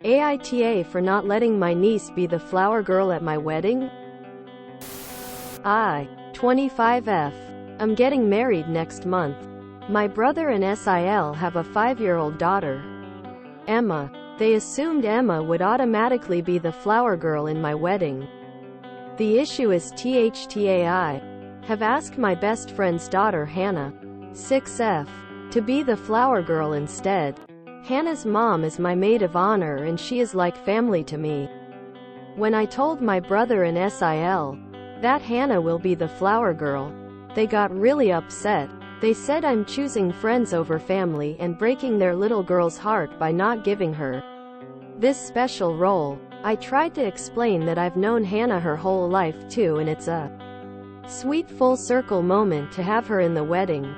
AITA for not letting my niece be the flower girl at my wedding? 25F. I'm getting married next month. My brother and Sil have a 5-year-old daughter, Emma. They assumed Emma would automatically be the flower girl in my wedding. The issue is I have asked my best friend's daughter Hannah, 6F, to be the flower girl instead. Hannah's mom is my maid of honor and she is like family to me. When I told my brother and Sil that Hannah will be the flower girl, they got really upset. They said I'm choosing friends over family and breaking their little girl's heart by not giving her this special role. I tried to explain that I've known Hannah her whole life too, and it's a sweet full circle moment to have her in the wedding.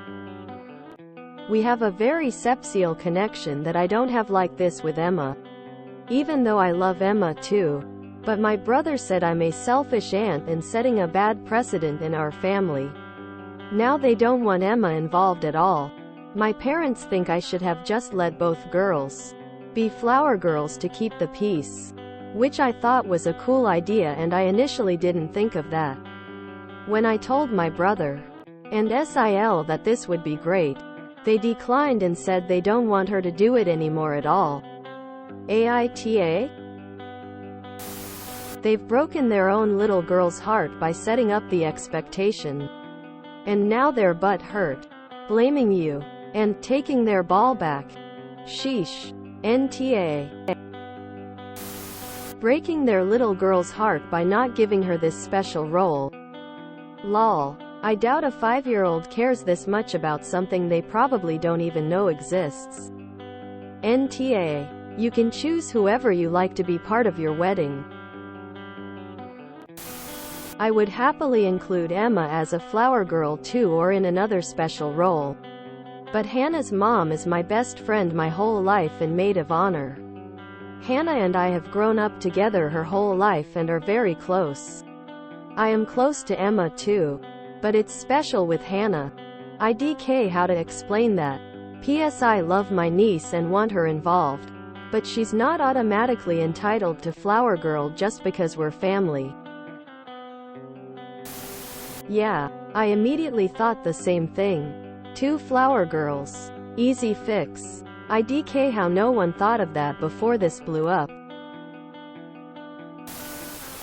We have a very sepsial connection that I don't have like this with Emma. Even though I love Emma too. But my brother said I'm a selfish aunt and setting a bad precedent in our family. Now they don't want Emma involved at all. My parents think I should have just let both girls be flower girls to keep the peace. Which I thought was a cool idea, and I initially didn't think of that. When I told my brother and Sil that this would be great, they declined and said they don't want her to do it anymore at all. AITA? They've broken their own little girl's heart by setting up the expectation. And now they're butt hurt, blaming you, and taking their ball back. Sheesh. NTA. Breaking their little girl's heart by not giving her this special role. Lol. I doubt a 5-year-old cares this much about something they probably don't even know exists. NTA. You can choose whoever you like to be part of your wedding. I would happily include Emma as a flower girl too, or in another special role. But Hannah's mom is my best friend my whole life and maid of honor. Hannah and I have grown up together her whole life and are very close. I am close to Emma too. But it's special with Hannah. IDK how to explain that. PS I love my niece and want her involved. But she's not automatically entitled to flower girl just because we're family. Yeah, I immediately thought the same thing. 2 flower girls. Easy fix. IDK how no one thought of that before this blew up.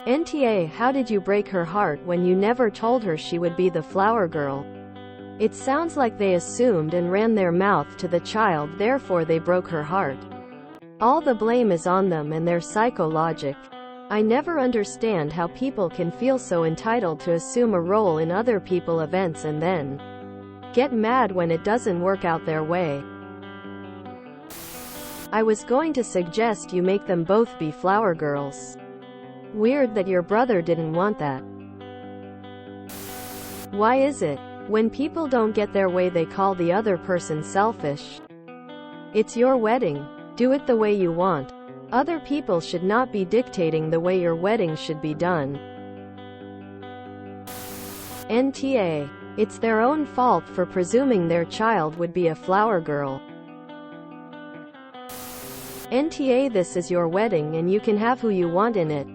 NTA how did you break her heart when you never told her she would be the flower girl? It sounds like they assumed and ran their mouth to the child, therefore they broke her heart. All the blame is on them and their psychologic. I never understand how people can feel so entitled to assume a role in other people's events and then get mad when it doesn't work out their way. I was going to suggest you make them both be flower girls. Weird that your brother didn't want that. Why is it, when people don't get their way they call the other person selfish? It's your wedding. Do it the way you want. Other people should not be dictating the way your wedding should be done. NTA. It's their own fault for presuming their child would be a flower girl. NTA this is your wedding and you can have who you want in it.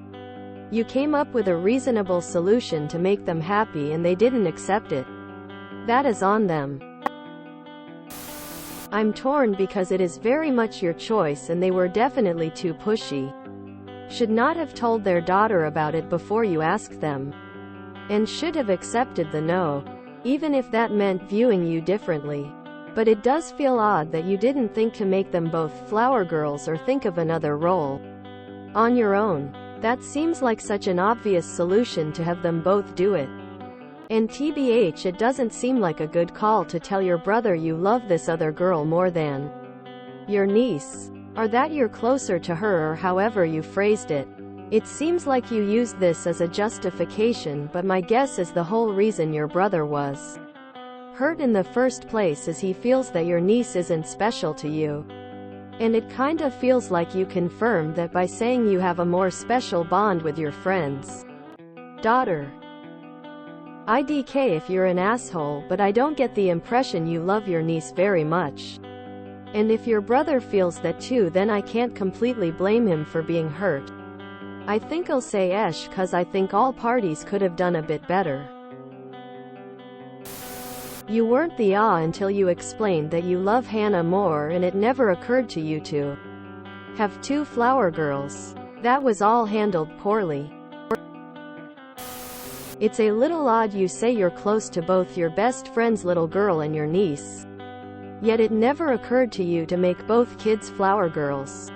You came up with a reasonable solution to make them happy and they didn't accept it. That is on them. I'm torn because it is very much your choice and they were definitely too pushy. Should not have told their daughter about it before you asked them. And should have accepted the no, even if that meant viewing you differently. But it does feel odd that you didn't think to make them both flower girls or think of another role on your own. That seems like such an obvious solution to have them both do it. And TBH, it doesn't seem like a good call to tell your brother you love this other girl more than your niece, or that you're closer to her, or however you phrased it. It seems like you used this as a justification, but my guess is the whole reason your brother was hurt in the first place is he feels that your niece isn't special to you. And it kinda feels like you confirmed that by saying you have a more special bond with your friend's daughter. IDK if you're an asshole, but I don't get the impression you love your niece very much. And if your brother feels that too, then I can't completely blame him for being hurt. I think I'll say esh, cause I think all parties could have done a bit better. You weren't the until you explained that you love Hannah more, and it never occurred to you to have two flower girls. That was all handled poorly. It's a little odd you say you're close to both your best friend's little girl and your niece. Yet it never occurred to you to make both kids flower girls.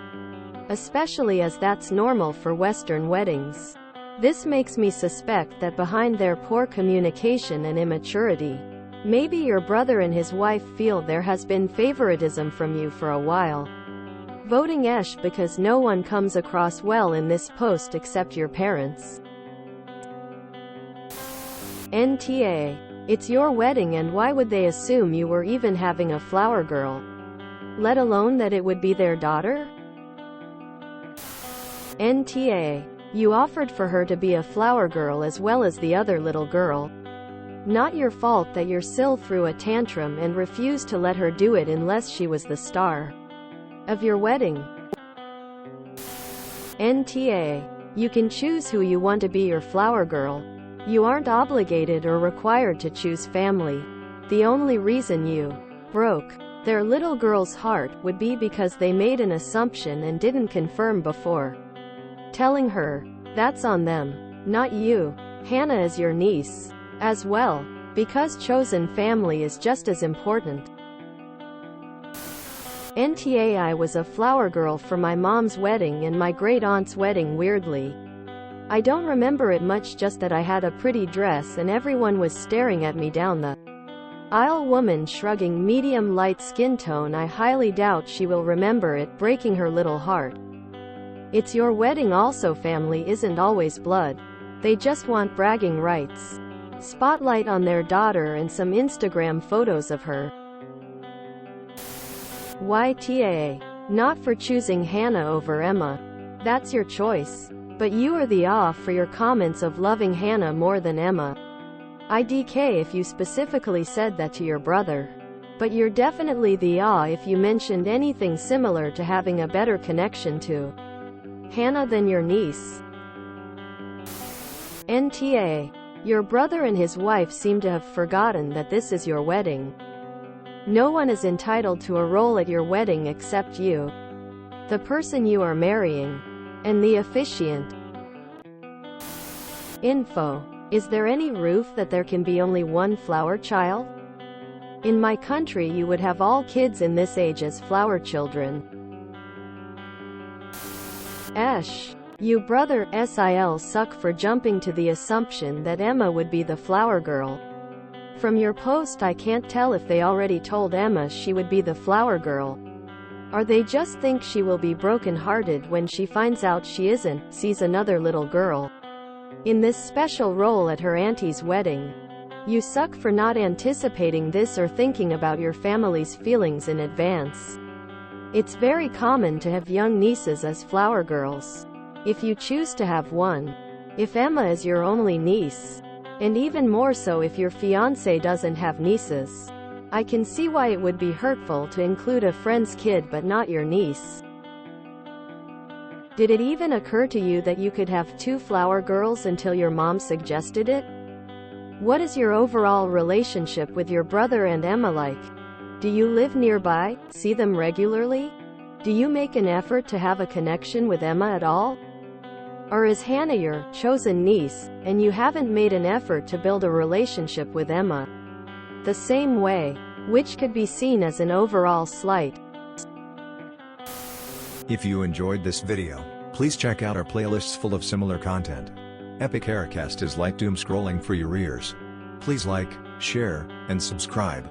Especially as that's normal for Western weddings. This makes me suspect that behind their poor communication and immaturity, maybe your brother and his wife feel there has been favoritism from you for a while. Voting esh because no one comes across well in this post except your parents. NTA. It's your wedding, and why would they assume you were even having a flower girl? Let alone that it would be their daughter? NTA. You offered for her to be a flower girl as well as the other little girl. Not your fault that your sil threw a tantrum and refused to let her do it unless she was the star of your wedding. NTA. You can choose who you want to be your flower girl. You aren't obligated or required to choose family. The only reason you broke their little girl's heart would be because they made an assumption and didn't confirm before telling her. That's on them, not you. Hannah is your niece as well, because chosen family is just as important. NTA. I was a flower girl for my mom's wedding and my great-aunt's wedding. Weirdly, I don't remember it much, just that I had a pretty dress and everyone was staring at me down the aisle. Woman shrugging, medium light skin tone. I highly doubt she will remember it, breaking her little heart. It's your wedding also. Family isn't always blood. They just want bragging rights. Spotlight on their daughter and some Instagram photos of her. YTA. Not for choosing Hannah over Emma. That's your choice. But you are the for your comments of loving Hannah more than Emma. IDK if you specifically said that to your brother. But you're definitely the if you mentioned anything similar to having a better connection to Hannah than your niece. NTA. Your brother and his wife seem to have forgotten that this is your wedding. No one is entitled to a role at your wedding except you, the person you are marrying, and the officiant. Info. Is there any roof that there can be only one flower child? In my country you would have all kids in this age as flower children. Esh. You brother sil suck for jumping to the assumption that Emma would be the flower girl. From your post I can't tell if they already told Emma she would be the flower girl, or they just think she will be broken-hearted when she finds out she isn't, sees another little girl in this special role at her auntie's wedding. You suck for not anticipating this or thinking about your family's feelings in advance. It's very common to have young nieces as flower girls, if you choose to have one. If Emma is your only niece, and even more so if your fiancé doesn't have nieces, I can see why it would be hurtful to include a friend's kid but not your niece. Did it even occur to you that you could have two flower girls until your mom suggested it? What is your overall relationship with your brother and Emma like? Do you live nearby, see them regularly? Do you make an effort to have a connection with Emma at all? Or is Hannah your chosen niece, and you haven't made an effort to build a relationship with Emma the same way, which could be seen as an overall slight? If you enjoyed this video, please check out our playlists full of similar content. Epic Haircast is like doom scrolling for your ears. Please like, share, and subscribe.